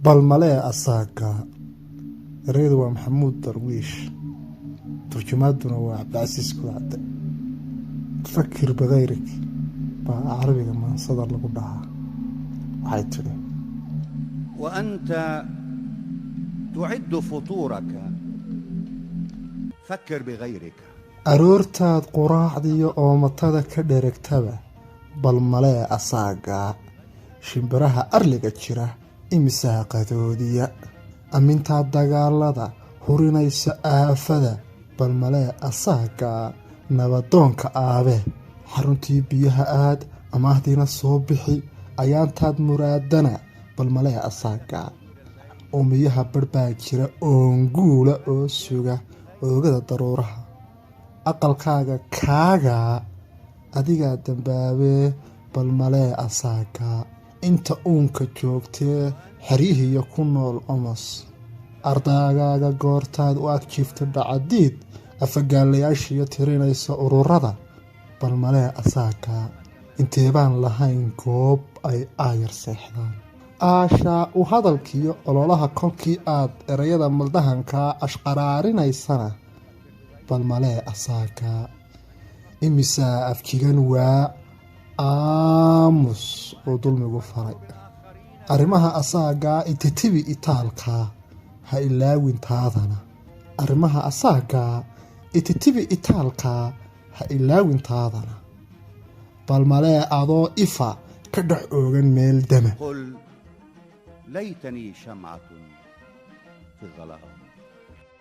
بالملاء أساقا ريد ومحمود درويش ترجماتنا وعبد العزيز كلاد فكر بغيرك بعربي ما صدر لقدها وحيتري وأنت تعد فطورك فكر بغيرك أرورتاد قراعدي أومتادا كديركتابا بالملاء أساقا شمبرها أرلقا جرا إمساها قدودية أمينتا دقالada hurinaysa aafada balmalee asaaga nabadoonka aabe xaruntii biyaha aad amaahdiina soo bixi ayaantaad muraadana balmalee asaaga oo miyaha barbaa jira oonguula oo suga oogada daruuraha aqalkaaga kaaga adigaa dambaabee balmalee asaaga inta uunka joogtee xeryihiiyo ku nool omos ardaagaaga goortaad u ag jiifta dhacadiid afagaalayaashiiyo tirinaysa ururada balmalee asaaga inteebaan lahayn goob ay aayar seexdaan aashaa u hadalkiiyo ololaha kolkii aad erayada maldahankaa ashqaraarinaysana balmalee asaaga imisaa afjigan waa aamus oo dulmigu faray arrimaha asaagaa ititibi itaalkaa ha ilaawin taadana arrimaha asaagaa ititibi itaalkaa ha ilaawin taadana balmalee adoo ifa ka dhex oogan meel dama قل ليتني شمعة في الظلام